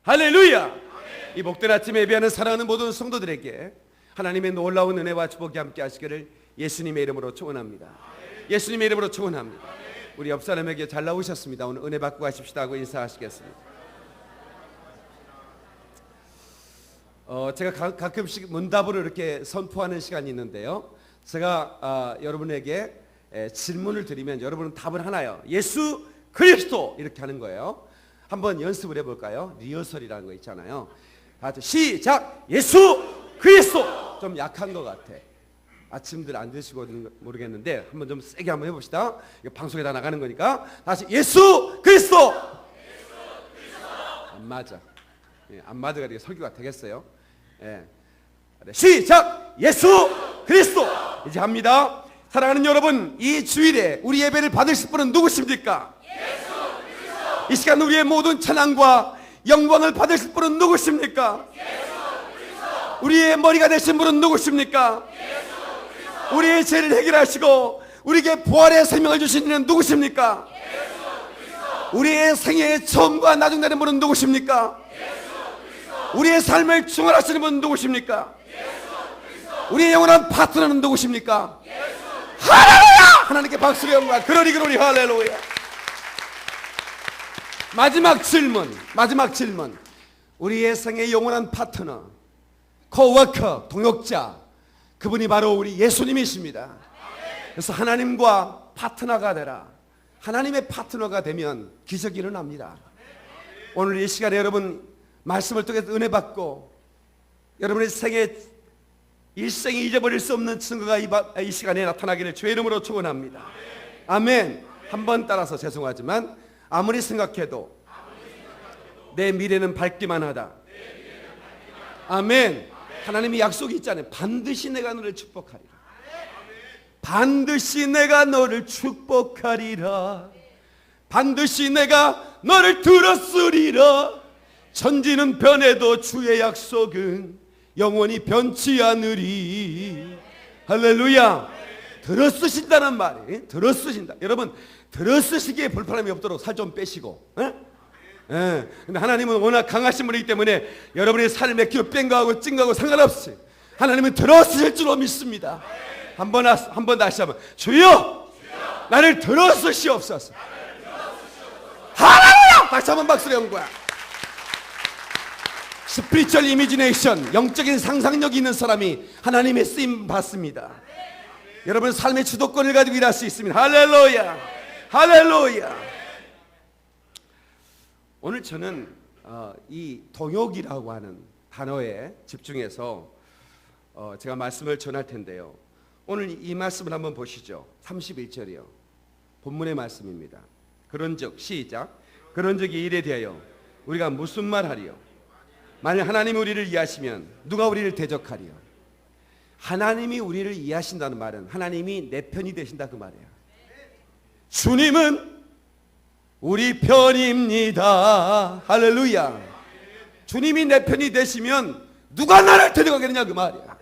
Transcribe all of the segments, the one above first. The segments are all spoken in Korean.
할렐루야. 이 복된 아침에 예배하는 사랑하는 모든 성도들에게 하나님의 놀라운 은혜와 축복이 함께 하시기를 예수님의 이름으로 축원합니다. 예수님의 이름으로 축원합니다. 우리 옆 사람에게 잘 나오셨습니다. 오늘 은혜 받고 가십시다 하고 인사하시겠습니다. 제가 가끔씩 문답으로 이렇게 선포하는 시간이 있는데요, 제가 여러분에게 질문을 드리면 여러분은 답을 하나요. 예수 그리스도 이렇게 하는 거예요. 한번 연습을 해볼까요? 리허설이라는 거 있잖아요. 시작! 예수 그리스도. 좀 약한 것 같아. 아침들 안 드시고 모르겠는데 한번 좀 세게 한번 해봅시다. 이거 방송에 다 나가는 거니까. 다시 예수 그리스도. 안 맞아. 안 맞아가 되게 설교가 되겠어요. 시작! 예수 그리스도. 이제 합니다. 사랑하는 여러분, 이 주일에 우리 예배를 받으실 분은 누구십니까? 예수 그리스도. 이 시간 우리의 모든 찬양과 영광을 받으실 분은 누구십니까? 예수 그리스도. 우리의 머리가 되신 분은 누구십니까? 예수 그리스도. 우리의 죄를 해결하시고 우리에게 부활의 생명을 주신 이는 누구십니까? 예수 그리스도. 우리의 생애의 처음과 나중 되는 분은 누구십니까? 예수 그리스도. 우리의 삶을 중원하시는 분은 누구십니까? 예수 그리스도. 우리의 영원한 파트너는 누구십니까? 예수. 할렐루야! 하나님께 박수의 영광. 그러리 할렐루야. 마지막 질문. 우리의 생의 영원한 파트너, 코워커, 동역자, 그분이 바로 우리 예수님이십니다. 그래서 하나님과 파트너가 되라. 하나님의 파트너가 되면 기적이 일어납니다. 오늘 이 시간에 여러분 말씀을 통해서 은혜 받고 여러분의 생애 일생에 잊어버릴 수 없는 증거가 이 시간에 나타나기를 주의 이름으로 축원합니다. 아멘. 한 번 따라서 죄송하지만 아무리 생각해도 내 미래는 밝기만 하다. 아멘. 하나님이 약속이 있잖아요. 반드시 내가 너를 축복하리라. 반드시 내가 너를 축복하리라. 반드시 내가 너를 들었으리라. 천지는 변해도 주의 약속은 영원히 변치 않으리. 할렐루야. 들어쓰신다는 말이, 들어쓰신다. 여러분, 들어쓰시기에 불편함이 없도록 살 좀 빼시고. 근데 하나님은 워낙 강하신 분이기 때문에 여러분의 삶에 기로 뺑가하고 찡가하고 상관없이 하나님은 들어쓰실 줄로 믿습니다. 한 번 다시 한번. 주여, 나를 들어쓰시옵소서. 할렐루야. 다시 한번 박수를 연구해. 스피리추얼 이미지네이션, 영적인 상상력이 있는 사람이 하나님의 쓰임 받습니다. 여러분 삶의 주도권을 가지고 일할 수 있습니다. 할렐루야. 할렐루야. 오늘 저는 이 동역이라고 하는 단어에 집중해서 제가 말씀을 전할 텐데요, 오늘 이 말씀을 한번 보시죠. 31절이요 본문의 말씀입니다. 그런즉 시작. 그런즉 이 일에 대하여 우리가 무슨 말하리요? 만일 하나님이 우리를 이해하시면 누가 우리를 대적하리요? 하나님이 우리를 이해하신다는 말은 하나님이 내 편이 되신다 그 말이에요. 주님은 우리 편입니다. 할렐루야. 주님이 내 편이 되시면 누가 나를 데려가겠느냐 그 말이야.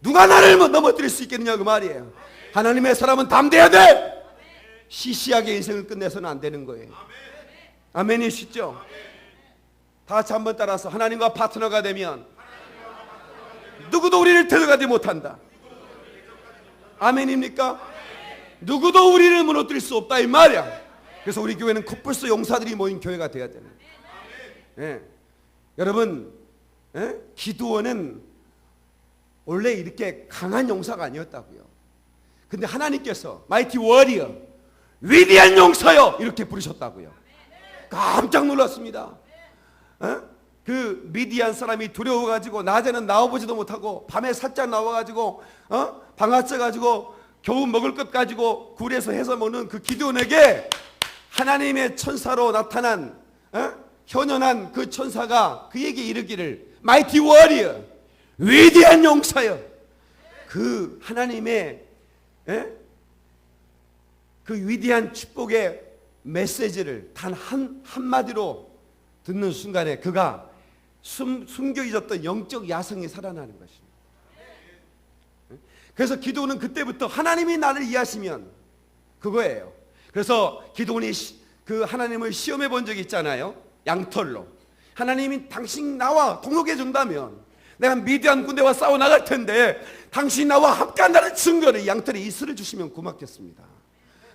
누가 나를 넘어뜨릴 수 있겠느냐 그 말이에요. 하나님의 사람은 담대해야 돼. 시시하게 인생을 끝내서는 안 되는 거예요. 아멘이시죠? 다 같이 한번 따라서 하나님과 파트너가 되면 누구도 우리를 데려가지 못한다. 아멘입니까? 누구도 우리를 무너뜨릴 수 없다 이 말이야. 그래서 우리 교회는 코뿔소 용사들이 모인 교회가 되어야 되는. 여러분, 기드온은 원래 이렇게 강한 용사가 아니었다고요. 근데 하나님께서 마이티 워리어, 위대한 용사여 이렇게 부르셨다고요. 깜짝 놀랐습니다. 그 미디안 사람이 두려워가지고 낮에는 나와보지도 못하고 밤에 살짝 나와가지고 방아쪄가지고 겨우 먹을 것 가지고 굴에서 해서 먹는 그 기드온에게 하나님의 천사로 나타난 현현한 그 천사가 그에게 이르기를 마이티 워리어, 위대한 용사여. 그 하나님의 그 위대한 축복의 메시지를 단 한마디로 듣는 순간에 그가 숨겨 있었던 영적 야성이 살아나는 것입니다. 그래서 기드온은 그때부터 하나님이 나를 이해하시면 그거예요. 그래서 기드온이 그 하나님을 시험해 본 적이 있잖아요. 양털로. 하나님이 당신 나와 동역해 준다면 내가 미디안 군대와 싸워 나갈 텐데 당신이 나와 함께한다는 증거를 양털에 이슬을 주시면 고맙겠습니다.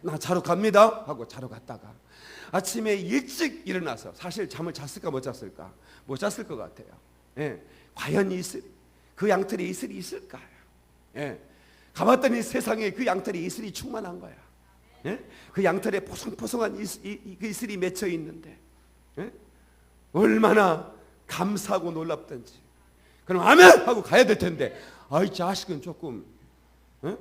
나 자러 갑니다 하고 자러 갔다가 아침에 일찍 일어나서, 사실 잠을 잤을까 못 잤을까? 못 잤을 것 같아요. 예. 과연 이슬, 그 양털에 이슬이 있을까요? 예. 가봤더니 세상에 그 양털에 이슬이 충만한 거야. 예? 그 양털에 포송포송한 그 이슬이 맺혀 있는데, 예? 얼마나 감사하고 놀랍던지. 그럼 아멘 하고 가야 될 텐데, 아이 자식은 조금, 예?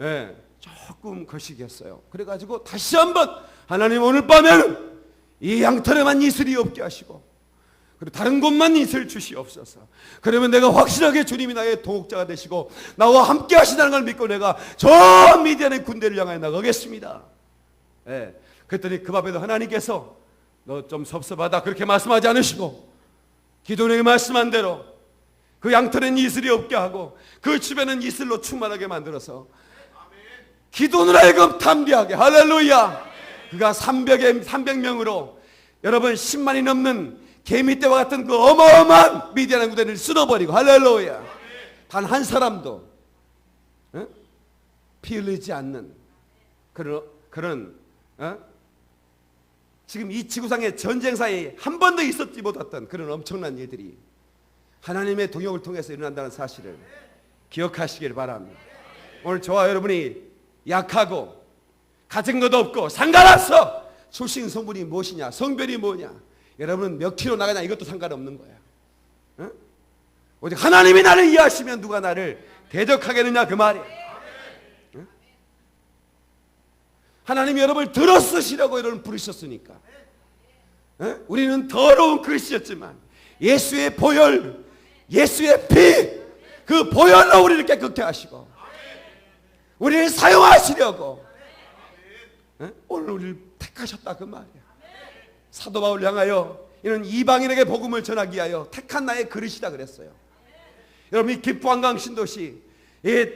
예, 조금 거시기했어요. 그래가지고 다시 한번 하나님 오늘 밤에는 이 양털에만 이슬이 없게 하시고 그리고 다른 곳만 이슬 주시옵소서. 그러면 내가 확실하게 주님이 나의 동역자가 되시고 나와 함께 하시다는 걸 믿고 내가 저 미디안의 군대를 향하여 나가겠습니다. 예. 그랬더니 그 밤에도 하나님께서 너 좀 섭섭하다 그렇게 말씀하지 않으시고 기도원에게 말씀한 대로 그 양털엔 이슬이 없게 하고 그 주변은 이슬로 충만하게 만들어서 기도원을 하여금 담대하게, 할렐루야, 그가 300명으로 여러분 10만이 넘는 개미떼와 같은 그 어마어마한 미디안 군대를 쓸어버리고, 할렐루야, 단 한 사람도 피 흘리지 않는 그런 지금 이 지구상의 전쟁사에 한 번도 있었지 못했던 그런 엄청난 일들이 하나님의 동역을 통해서 일어난다는 사실을 기억하시길 바랍니다. 오늘 저와 여러분이 약하고 가진 것도 없고 상관없어. 출신 성분이 무엇이냐, 성별이 뭐냐, 여러분은 몇 킬로 나가냐 이것도 상관없는 거야. 어? 오직 하나님이 나를 이해하시면 누가 나를 대적하겠느냐 그 말이야. 어? 하나님이 여러분을 들어 쓰시려고 여러분 부르셨으니까. 어? 우리는 더러운 그릇이었지만 예수의 보혈, 예수의 피, 그 보혈로 우리를 깨끗게 하시고 우리를 사용하시려고 오늘 우리를 택하셨다 그 말이야. 사도 바울 향하여 이는 이방인에게 복음을 전하기 위하여 택한 나의 그릇이다 그랬어요. 여러분 이 기포한강 신도시, 이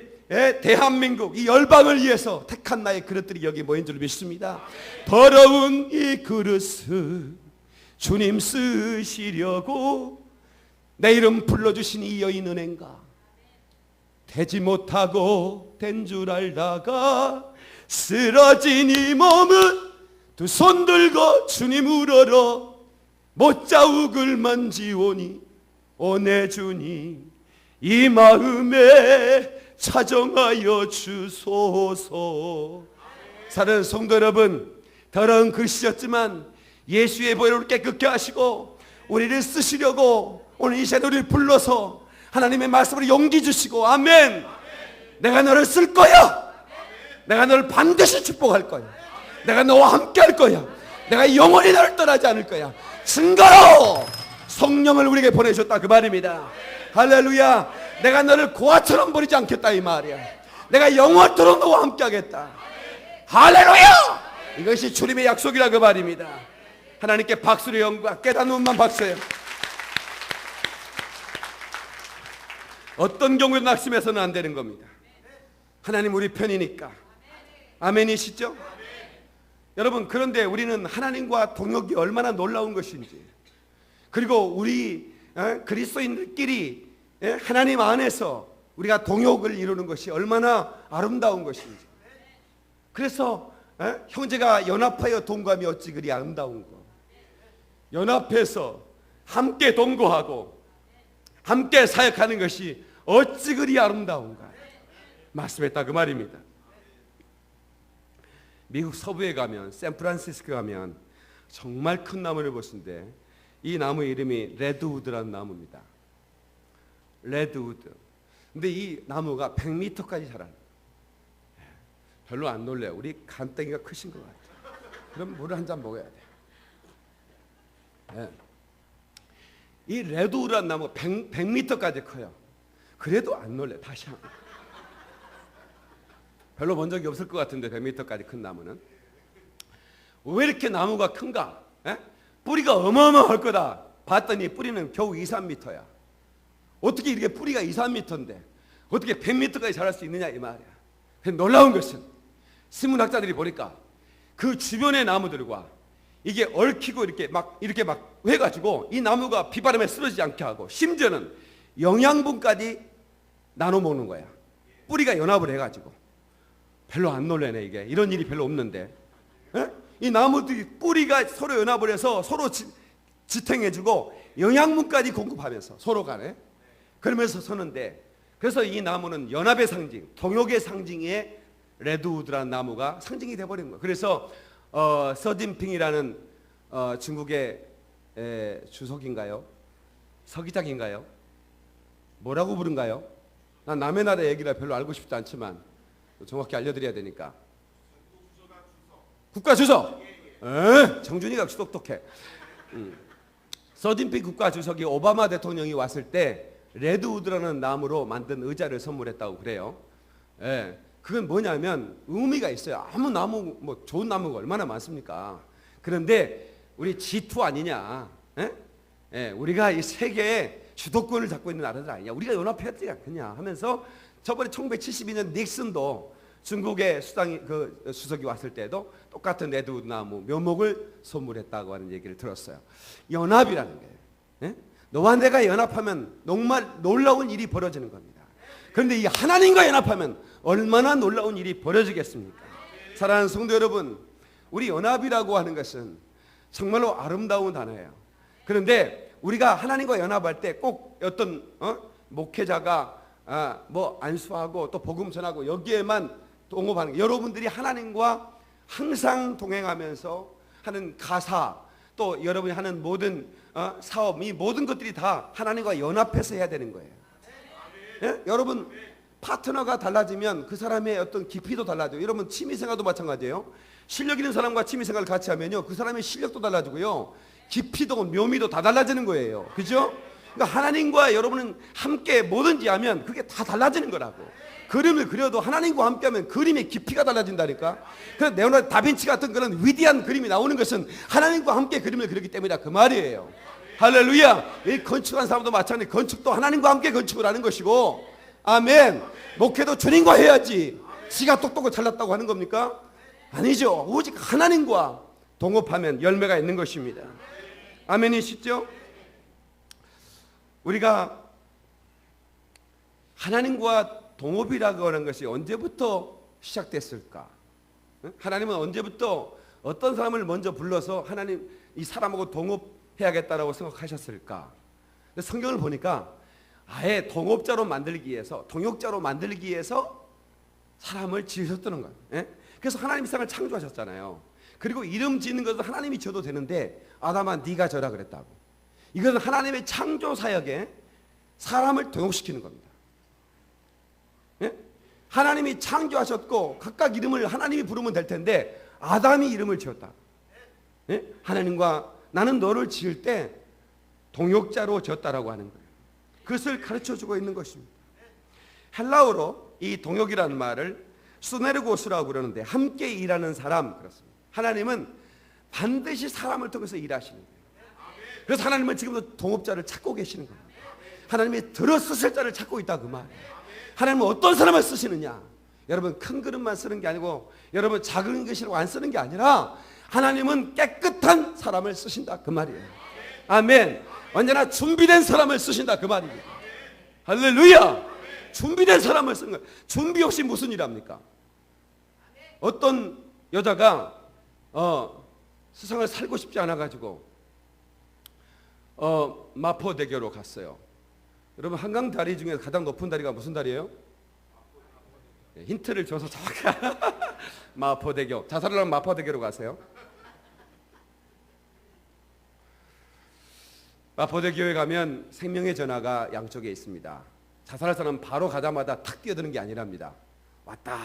대한민국 이 열방을 위해서 택한 나의 그릇들이 여기 모인 줄 믿습니다. 더러운 이 그릇을 주님 쓰시려고 내 이름 불러주신 이 여인 은행가 되지 못하고 된 줄 알다가 쓰러진 이 몸은 두 손 들고 주님 우러러 못자욱을 만지오니 오내 주님 이 마음에 차정하여 주소서. 사랑하는 성도 여러분, 더러운 글씨였지만 예수의 보혈로 깨끗게 하시고 우리를 쓰시려고 오늘 이 시간에 우리를 불러서 하나님의 말씀으로 용기 주시고, 아멘, 내가 너를 쓸 거야, 내가 너를 반드시 축복할 거야, 내가 너와 함께 할 거야, 내가 영원히 너를 떠나지 않을 거야 증거로 성령을 우리에게 보내셨다 그 말입니다. 할렐루야. 내가 너를 고아처럼 버리지 않겠다 이 말이야. 내가 영원토록 너와 함께 하겠다. 할렐루야. 이것이 주님의 약속이라 그 말입니다. 하나님께 박수를 영광, 깨닫는만 박수해요. 어떤 경우에도 낙심해서는 안 되는 겁니다. 하나님 우리 편이니까. 아멘이시죠? 여러분, 그런데 우리는 하나님과 동역이 얼마나 놀라운 것인지, 그리고 우리 그리스도인들끼리 하나님 안에서 우리가 동역을 이루는 것이 얼마나 아름다운 것인지. 그래서 형제가 연합하여 동거하며 어찌 그리 아름다운 거. 연합해서 함께 동거하고 함께 사역하는 것이 어찌 그리 아름다운가 말씀했다 그 말입니다. 미국 서부에 가면, 샌프란시스코 가면 정말 큰 나무를 보신데 이 나무 이름이 레드우드라는 나무입니다. 레드우드. 근데 이 나무가 100m까지 자라요. 별로 안 놀래요. 우리 간땡이가 크신 것 같아요. 그럼 물을 한 잔 먹어야 돼요. 네. 이 레드우드라는 나무 100m까지 커요. 그래도 안 놀래요. 다시 한 번. 별로 본 적이 없을 것 같은데 100m까지 큰 나무는. 왜 이렇게 나무가 큰가? 뿌리가 어마어마할 거다 봤더니 뿌리는 겨우 2, 3m야. 어떻게 이렇게 뿌리가 2, 3m인데 어떻게 100m까지 자랄 수 있느냐 이 말이야. 놀라운 것은 신문학자들이 보니까 그 주변의 나무들과 이게 얽히고 이렇게 막 해가지고 이 나무가 비바람에 쓰러지지 않게 하고, 심지어는 영양분까지 나눠 먹는 거야. 뿌리가 연합을 해가지고. 별로 안 놀래네. 이게 이런 일이 별로 없는데, 에? 이 나무들이 뿌리가 서로 연합을 해서 서로 지탱해주고 영양분까지 공급하면서 서로 간에 그러면서 서는데, 그래서 이 나무는 연합의 상징, 동역의 상징의 레드우드라는 나무가 상징이 돼버린 거예요. 그래서 서진핑이라는 중국의 주석인가요? 서기장인가요? 뭐라고 부른가요? 난 남의 나라 얘기라 별로 알고 싶지 않지만 정확히 알려드려야 되니까. 국가주석. 정준이가 똑똑해. 서진핑 국가주석이 오바마 대통령이 왔을 때 레드우드라는 나무로 만든 의자를 선물했다고 그래요. 예, 그건 뭐냐면 의미가 있어요. 아무 나무, 뭐 좋은 나무가 얼마나 많습니까? 그런데 우리 G2 아니냐? 예? 예, 우리가 이 세계의 주도권을 잡고 있는 나라들 아니냐? 우리가 연합해야 되지 않겠냐 하면서 저번에 1972년 닉슨도 중국의 수석이 왔을 때도 똑같은 레드우드 나무 묘목을 선물했다고 하는 얘기를 들었어요. 연합이라는 거예요. 예? 너와 내가 연합하면 정말 놀라운 일이 벌어지는 겁니다. 그런데 이 하나님과 연합하면 얼마나 놀라운 일이 벌어지겠습니까? 사랑하는 성도 여러분, 우리 연합이라고 하는 것은 정말로 아름다운 단어예요. 그런데 우리가 하나님과 연합할 때 꼭 어떤 목회자가 뭐 안수하고 또 복음 전하고 여기에만 동업하는, 여러분들이 하나님과 항상 동행하면서 하는 가사, 또 여러분이 하는 모든 사업, 이 모든 것들이 다 하나님과 연합해서 해야 되는 거예요. 예? 여러분 파트너가 달라지면 그 사람의 어떤 깊이도 달라져요. 여러분 취미생활도 마찬가지예요. 실력 있는 사람과 취미생활을 같이 하면요, 그 사람의 실력도 달라지고요, 깊이도 묘미도 다 달라지는 거예요. 그죠? 그러니까 하나님과 여러분은 함께 뭐든지 하면 그게 다 달라지는 거라고. 그림을 그려도 하나님과 함께하면 그림의 깊이가 달라진다니까. 그래서 레오나르도 다빈치 같은 그런 위대한 그림이 나오는 것은 하나님과 함께 그림을 그렸기 때문이다, 그 말이에요. 할렐루야. 이 건축한 사람도 마찬가지. 건축도 하나님과 함께 건축을 하는 것이고, 아멘. 목회도 주님과 해야지 지가 똑똑하고 잘났다고 하는 겁니까? 아니죠. 오직 하나님과 동업하면 열매가 있는 것입니다. 아멘이시죠? 우리가 하나님과 동업이라고 하는 것이 언제부터 시작됐을까? 하나님은 언제부터 어떤 사람을 먼저 불러서 하나님 이 사람하고 동업해야겠다라고 생각하셨을까? 성경을 보니까 아예 동업자로 만들기 위해서, 동역자로 만들기 위해서 사람을 지으셨다는 거예요. 그래서 하나님 세상을 창조하셨잖아요. 그리고 이름 짓는 것은 하나님이 지어도 되는데 아담아 네가 져라 그랬다고. 이것은 하나님의 창조 사역에 사람을 동역시키는 겁니다. 하나님이 창조하셨고 각각 이름을 하나님이 부르면 될 텐데 아담이 이름을 지었다. 하나님과 나는 너를 지을 때 동역자로 지었다라고 하는 거예요. 그것을 가르쳐주고 있는 것입니다. 헬라어로 이 동역이라는 말을 수네르고스라고 그러는데 함께 일하는 사람, 그렇습니다. 하나님은 반드시 사람을 통해서 일하시는 거예요. 그래서 하나님은 지금도 동업자를 찾고 계시는 겁니다. 하나님이 들어 쓰실 자를 찾고 있다, 그 말이에요. 하나님은 어떤 사람을 쓰시느냐? 여러분 큰 그릇만 쓰는 게 아니고 여러분 작은 것이라고 안 쓰는 게 아니라 하나님은 깨끗한 사람을 쓰신다, 그 말이에요. 아멘. 언제나 준비된 사람을 쓰신다, 그 말입니다. 할렐루야. 준비된 사람을 쓰는 거예요. 준비 없이 무슨 일 합니까? 어떤 여자가 세상을 살고 싶지 않아 가지고 마포대교로 갔어요. 여러분 한강 다리 중에 가장 높은 다리가 무슨 다리예요? 힌트를 줘서 정확히 마포대교. 자살을 하면 마포대교로 가세요. 마포대교에 가면 생명의 전화가 양쪽에 있습니다. 자살할 사람은 바로 가자마자 탁 뛰어드는 게 아니랍니다. 왔다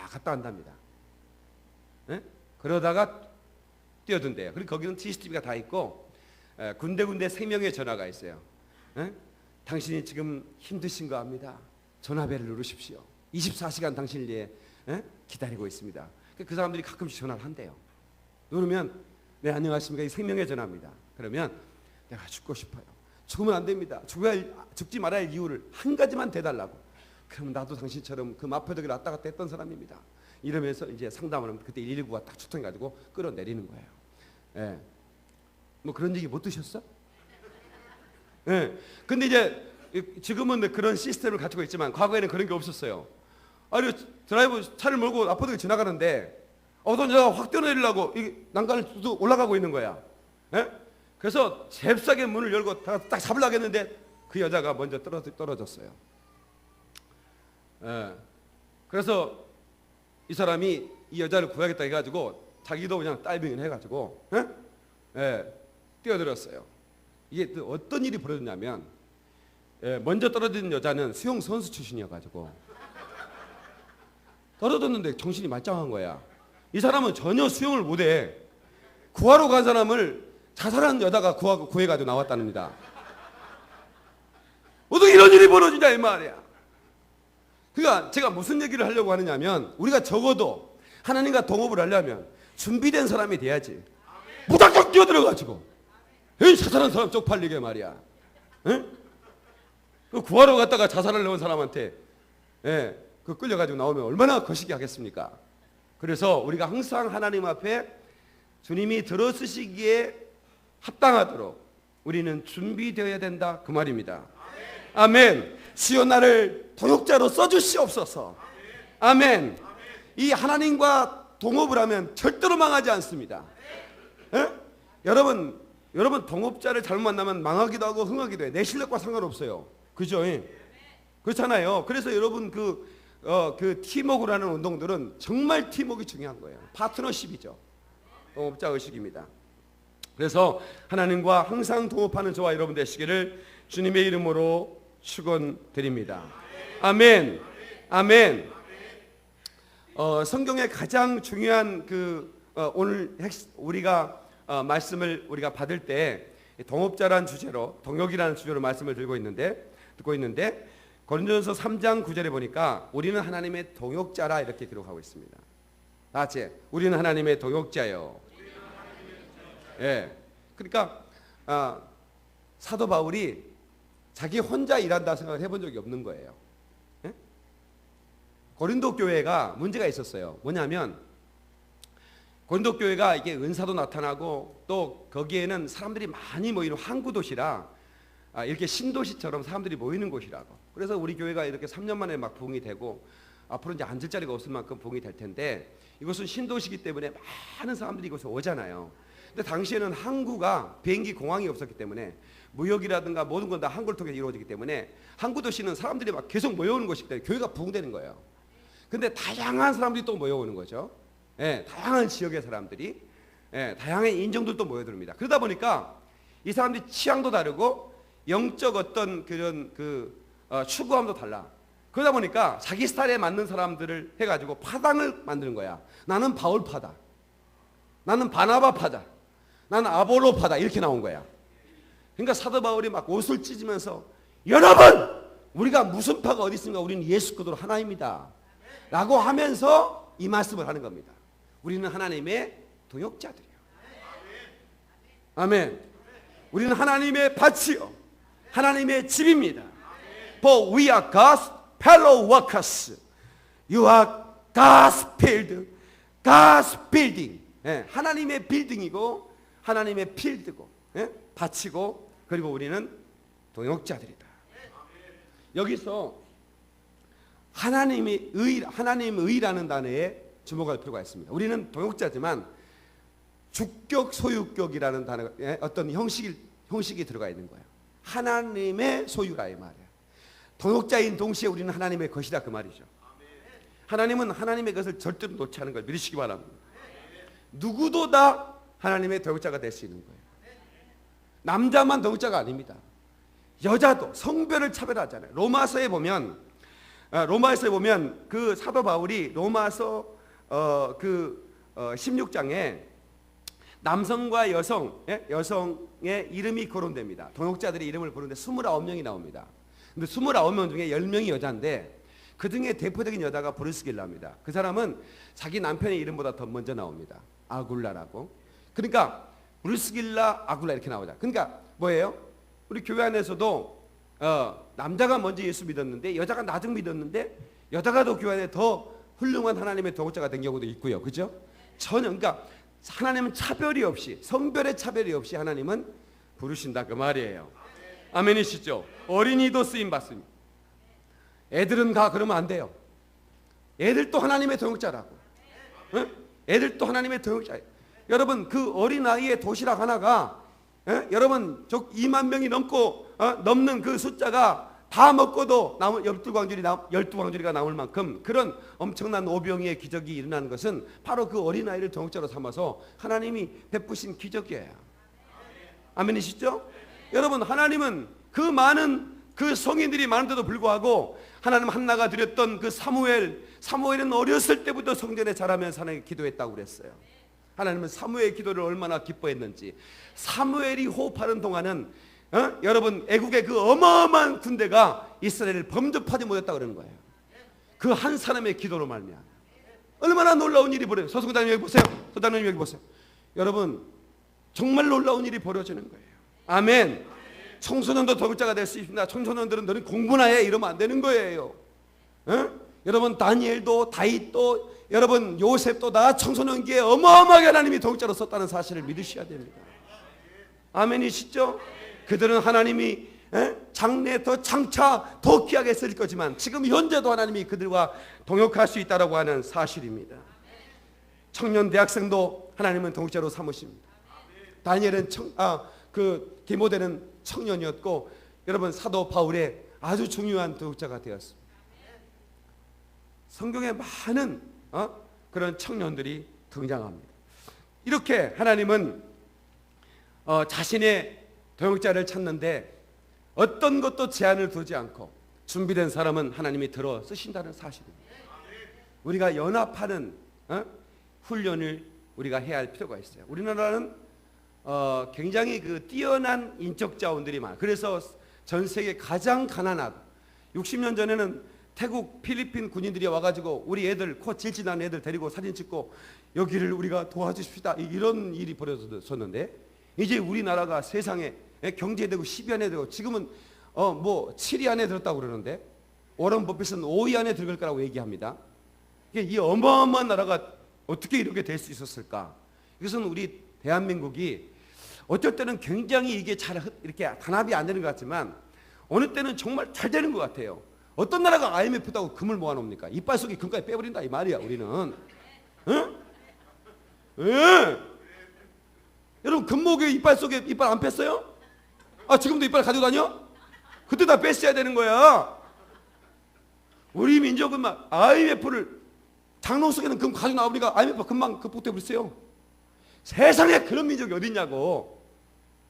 갔다 한답니다. 그러다가 뛰어든대요. 그리고 거기는 CCTV가 다 있고 군데군데 생명의 전화가 있어요. 당신이 지금 힘드신 거 압니다. 전화벨을 누르십시오. 24시간 당신을 위해 기다리고 있습니다. 그 사람들이 가끔씩 전화를 한대요. 누르면 네 안녕하십니까, 이 생명의 전화입니다. 그러면 내가 죽고 싶어요. 죽으면 안 됩니다. 죽지 말아야 할 이유를 한 가지만 대달라고. 그럼 나도 당신처럼 그 마포대교를 왔다 갔다 했던 사람입니다. 이러면서 이제 상담을 하면 그때 119가 딱 출동해가지고 끌어내리는 거예요. 예. 뭐 그런 얘기 못 드셨어? 예. 근데 이제 지금은 그런 시스템을 가지고 있지만 과거에는 그런 게 없었어요. 아니 드라이브 차를 몰고 아파트가 지나가는데 어떤 여자가 확 뛰어내리려고 난간을 뚝 올라가고 있는 거야. 예? 그래서 잽싸게 문을 열고 딱 잡으려고 했는데 그 여자가 먼저 떨어졌어요. 예. 그래서 이 사람이 이 여자를 구하겠다 해가지고 자기도 그냥 다이빙을 해가지고 예? 뛰어들었어요. 이게 또 어떤 일이 벌어졌냐면 먼저 떨어진 여자는 수영 선수 출신이어가지고 떨어졌는데 정신이 말짱한 거야. 이 사람은 전혀 수영을 못해. 구하러 간 사람을 자살한 여자가 구해가지고 나왔답니다. 어떻게 이런 일이 벌어지냐 이 말이야. 그러니까 제가 무슨 얘기를 하려고 하느냐면 우리가 적어도 하나님과 동업을 하려면 준비된 사람이 돼야지. 무작정 뛰어들어가지고 자살한 사람 쪽팔리게 말이야. 그 구하러 갔다가 자살을 넣은 사람한테 그 끌려가지고 나오면 얼마나 거시기 하겠습니까? 그래서 우리가 항상 하나님 앞에 주님이 들어쓰시기에 합당하도록 우리는 준비되어야 된다 그 말입니다. 아멘. 주여 나를 동역자로 써주시옵소서. 아멘. 이 하나님과 동업을 하면 절대로 망하지 않습니다. 여러분 동업자를 잘못 만나면 망하기도 하고 흥하기도 해. 내 실력과 상관없어요. 그죠? 그렇잖아요. 그래서 여러분 그 팀워크를 하는 운동들은 정말 팀워크가 중요한 거예요. 파트너십이죠. 동업자 의식입니다. 그래서 하나님과 항상 동업하는 저와 여러분 되시기를 주님의 이름으로 축원드립니다. 아멘. 아멘. 성경의 가장 중요한 오늘 우리가 말씀을 우리가 받을 때 동업자라는 주제로 동역이라는 주제로 말씀을 듣고 있는데 고린도전서 3장 9절에 보니까 우리는 하나님의 동역자라 이렇게 기록하고 있습니다. 다 같이 우리는 하나님의 동역자요. 예. 그러니까 사도 바울이 자기 혼자 일한다 생각을 해본 적이 없는 거예요. 예? 고린도 교회가 문제가 있었어요. 뭐냐면 고린도 교회가 이게 은사도 나타나고 또 거기에는 사람들이 많이 모이는 항구 도시라 이렇게 신도시처럼 사람들이 모이는 곳이라고. 그래서 우리 교회가 이렇게 3년 만에 막 부흥이 되고 앞으로 이제 앉을 자리가 없을 만큼 부흥이 될 텐데 이것은 신도시이기 때문에 많은 사람들이 이곳에 오잖아요. 근데 당시에는 항구가 비행기 공항이 없었기 때문에 무역이라든가 모든 건 다 항구를 통해 이루어지기 때문에 항구 도시는 사람들이 막 계속 모여오는 곳이기 때문에 교회가 부흥되는 거예요. 근데 다양한 사람들이 또 모여오는 거죠. 예, 다양한 지역의 사람들이 다양한 인종들도 모여듭니다. 그러다 보니까 이 사람들이 취향도 다르고 영적 어떤 그런 추구함도 달라. 그러다 보니까 자기 스타일에 맞는 사람들을 해가지고 파당을 만드는 거야. 나는 바울파다. 나는 바나바파다. 나는 아볼로파다. 이렇게 나온 거야. 그러니까 사도 바울이 막 옷을 찢으면서 여러분 우리가 무슨 파가 어디 있습니까? 우리는 예수 그리스도 하나입니다. 라고 하면서 이 말씀을 하는 겁니다. 우리는 하나님의 동역자들이요. 아멘. 우리는 하나님의 밭이요. 하나님의 집입니다. For we are God's fellow workers. You are God's field, God's building. 하나님의 빌딩이고 하나님의 필드고 밭이고 그리고 우리는 동역자들이다. 여기서 하나님의 의라는 단어에 주목할 필요가 있습니다. 우리는 동역자지만 주격 소유격이라는 단어가 어떤 형식이 들어가 있는 거예요. 하나님의 소유라 이 말이에요. 동역자인 동시에 우리는 하나님의 것이다 그 말이죠. 하나님은 하나님의 것을 절대로 놓지 않은 걸 믿으시기 바랍니다. 누구도 다 하나님의 동역자가 될 수 있는 거예요. 남자만 동역자가 아닙니다. 여자도 성별을 차별하잖아요. 로마서에 보면 그 사도 바울이 로마서 16장에 남성과 여성의 이름이 거론됩니다. 동역자들의 이름을 부르는데 29명이 나옵니다. 근데 29명 중에 10명이 여자인데 그 중에 대표적인 여자가 브루스길라입니다. 그 사람은 자기 남편의 이름보다 더 먼저 나옵니다. 아굴라라고. 그러니까 브루스길라, 아굴라 이렇게 나오자. 그러니까 뭐예요? 우리 교회 안에서도 남자가 먼저 예수 믿었는데 여자가 나중 믿었는데 여자가 더 교회 안에 더 훌륭한 하나님의 동역자가 된 경우도 있고요. 그죠? 전혀 그러니까 하나님은 차별이 없이, 성별의 차별이 없이 하나님은 부르신다 그 말이에요. 아멘이시죠? 어린이도 쓰임 받습니다. 애들은 가 그러면 안 돼요. 애들도 하나님의 동역자라고. 응? 애들도 하나님의 동역자예요. 여러분 그 어린아이의 도시락 하나가 여러분 2만 명이 넘는 그 숫자가 다 먹고도 12광주리가 남을 만큼 그런 엄청난 오병이의 기적이 일어나는 것은 바로 그 어린아이를 동역자로 삼아서 하나님이 베푸신 기적이에요. 아멘이시죠? 여러분 하나님은 그 많은 그 성인들이 많은데도 불구하고 하나님 한나가 드렸던 그 사무엘은 어렸을 때부터 성전에 자라면서 하나님께 기도했다고 그랬어요. 하나님은 사무엘의 기도를 얼마나 기뻐했는지. 사무엘이 호흡하는 동안은 여러분 애국의 그 어마어마한 군대가 이스라엘을 범접하지 못했다 그러는 거예요. 그 한 사람의 기도로 말미암아 얼마나 놀라운 일이 벌어요. 서성장님 여기 보세요. 소장님 여기 보세요. 여러분 정말 놀라운 일이 벌어지는 거예요. 아멘. 청소년도 동역자가 될 수 있습니다. 청소년들은 너는 공부나 해 이러면 안 되는 거예요. 여러분 다니엘도 다윗도 여러분 요셉도 다 청소년기에 어마어마하게 하나님이 동역자로 썼다는 사실을 믿으셔야 됩니다. 아멘이시죠? 그들은 하나님이 장래 더 장차 더 귀하게 쓸 거지만 지금 현재도 하나님이 그들과 동역할 수 있다라고 하는 사실입니다. 청년 대학생도 하나님은 동역자로 삼으십니다. 다니엘은 디모데는 청년이었고 여러분 사도 바울의 아주 중요한 동역자가 되었습니다. 성경에 많은 그런 청년들이 등장합니다. 이렇게 하나님은 자신의 동역자를 찾는데 어떤 것도 제한을 두지 않고 준비된 사람은 하나님이 들어 쓰신다는 사실입니다. 우리가 연합하는 훈련을 우리가 해야 할 필요가 있어요. 우리나라는 굉장히 그 뛰어난 인적 자원들이 많아요. 그래서 전 세계 가장 가난하고 60년 전에는 태국, 필리핀 군인들이 와가지고 우리 애들 코 질질난 애들 데리고 사진 찍고 여기를 우리가 도와주십시다 이런 일이 벌어졌었는데 이제 우리나라가 세상에 경제되고 10위 안에 들고 지금은 뭐 7위 안에 들었다고 그러는데 워런 버핏은 5위 안에 들을 거라고 얘기합니다. 이 어마어마한 나라가 어떻게 이렇게 될 수 있었을까? 이것은 우리 대한민국이 어쩔 때는 굉장히 이게 잘 이렇게 단합이 안 되는 것 같지만 어느 때는 정말 잘 되는 것 같아요. 어떤 나라가 IMF다고 금을 모아놓습니까? 이빨 속에 금까지 빼버린다 이 말이야 우리는. 응? 응? 여러분 금목에 이빨 속에 이빨 안 뺐어요? 지금도 이빨 가지고 다녀? 그때 다 뺐어야 되는 거야. 우리 민족은 막 IMF를 장롱 속에는 금 가지고 나오니까 IMF 금방 극복돼 버렸어요. 세상에 그런 민족이 어딨냐고.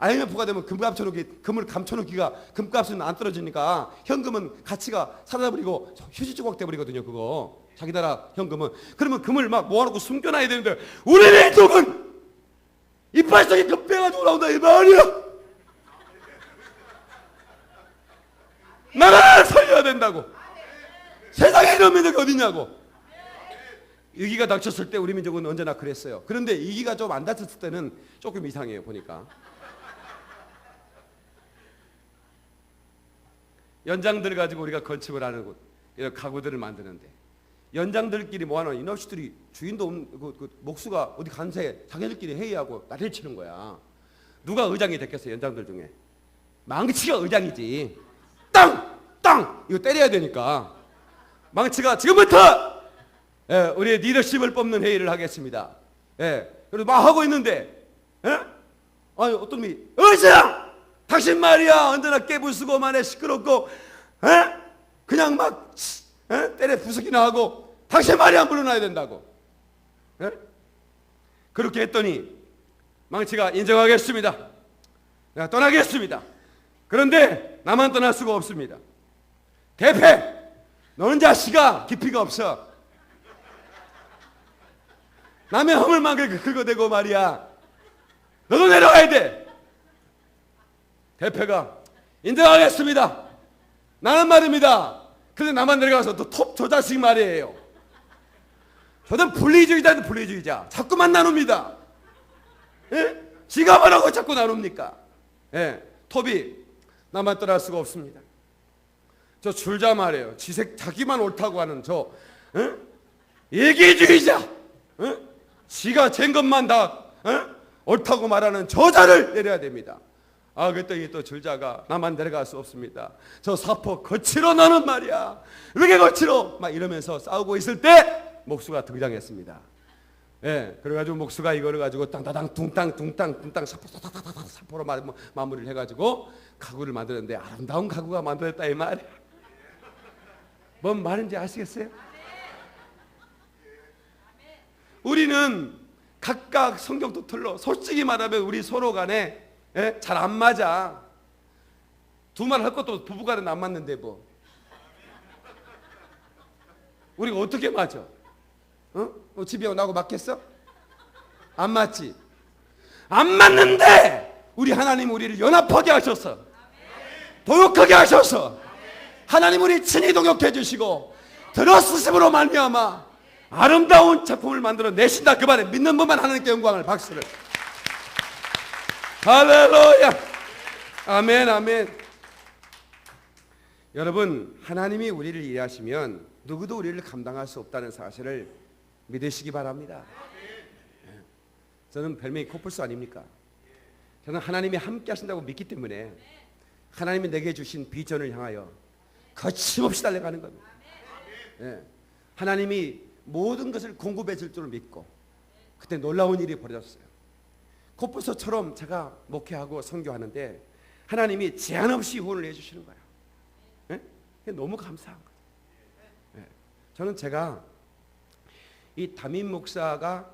IMF가 되면 금을 감춰놓기가 금값은 안 떨어지니까 현금은 가치가 사라져버리고 휴지 조각 돼버리거든요. 그거 자기 나라 현금은. 그러면 금을 막 모아놓고 숨겨놔야 되는데 우리 민족은 이빨 속에 금 빼가지고 나온다 이 말이야. 나라를 살려야 된다고. 세상에 이런 민족이 어딨냐고. 위기가 닥쳤을 때 우리 민족은 언제나 그랬어요. 그런데 위기가 좀 안 닥쳤을 때는 조금 이상해요. 보니까 연장들 가지고 우리가 건축을 하는 곳, 이런 가구들을 만드는데 연장들끼리 모아놓은 이놈들이 주인도 없는 그 목수가 어디 간 새에 자기들끼리 회의하고 나를 치는 거야. 누가 의장이 됐겠어요? 연장들 중에 망치가 의장이지. 땅 이거 때려야 되니까 망치가 지금부터 우리의 리더십을 뽑는 회의를 하겠습니다. 그래서 막 하고 있는데 아니 어떤 분이 의장 당신 말이야 언제나 깨부수고 만에 시끄럽고 그냥 막 때려 부수기나 하고 당신 말이 안 물러나야 된다고. 그렇게 했더니 망치가 인정하겠습니다. 내가 떠나겠습니다. 그런데 나만 떠날 수가 없습니다. 대패 너는 자식아 깊이가 없어. 남의 허물만 긁어대고 말이야. 너도 내려가야 돼. 대패가 인정하겠습니다. 나는 말입니다. 근데 나만 내려가서 저 자식 말이에요. 저는 분리주의자는 분리주의자. 자꾸만 나눕니다. 지가 뭐라고 자꾸 나눕니까? 톱이 나만 떠날 수가 없습니다. 저 줄자 말이에요. 자기만 옳다고 하는 저 이기주의자. 지가 잰 것만 다 옳다고 말하는 저자를 내려야 됩니다. 그랬더니 또 줄자가 나만 내려갈 수 없습니다. 저 사포 거칠어 너는 말이야. 왜 이렇게 거칠어? 막 이러면서 싸우고 있을 때 목수가 등장했습니다. 예, 그래가지고 목수가 이거를 가지고 땅따당 둥땅 사포로 마무리를 해가지고 가구를 만들었는데 아름다운 가구가 만들었다 이 말이야. 뭔 말인지 아시겠어요? 우리는 각각 성격도 틀려. 솔직히 말하면 우리 서로 간에 잘 안 맞아. 두 말 할 것도 부부간에는 안 맞는데 뭐. 우리가 어떻게 맞아? 집에 나하고 맞겠어? 안 맞지? 안 맞는데 우리 하나님 우리를 연합하게 하셔서 동역하게 하셔서 하나님 우리 친히 동역해 주시고 들어쓰심으로 말미암아 아름다운 작품을 만들어 내신다. 그 말에 믿는 분만 하나님께 영광을 박수를. 할렐루야. 아멘 아멘. 여러분 하나님이 우리를 이해하시면 누구도 우리를 감당할 수 없다는 사실을 믿으시기 바랍니다. 저는 별명이 코뿔소 아닙니까? 저는 하나님이 함께 하신다고 믿기 때문에 하나님이 내게 주신 비전을 향하여 거침없이 달려가는 겁니다. 하나님이 모든 것을 공급해 줄 줄 믿고 그때 놀라운 일이 벌어졌어요. 코뿔소처럼 제가 목회하고 선교하는데 하나님이 제한 없이 후원을 해주시는 거예요. 너무 감사한 거예요. 저는 제가 이 담임 목사가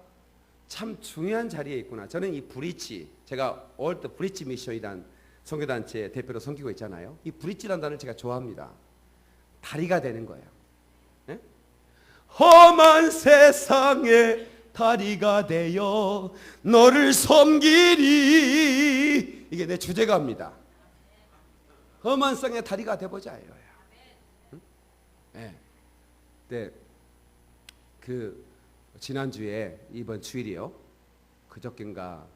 참 중요한 자리에 있구나. 저는 이 브릿지, 제가 월드 브릿지 미션이란 선교단체 대표로 섬기고 있잖아요. 이 브릿지라는 단어를 제가 좋아합니다. 다리가 되는 거예요. 험한 세상에 다리가 되어 너를 섬기리. 이게 내 주제가입니다. 험한 세상에 다리가 되보자 이거예요. 네. 그 지난주에 이번 주일이요. 그저껜가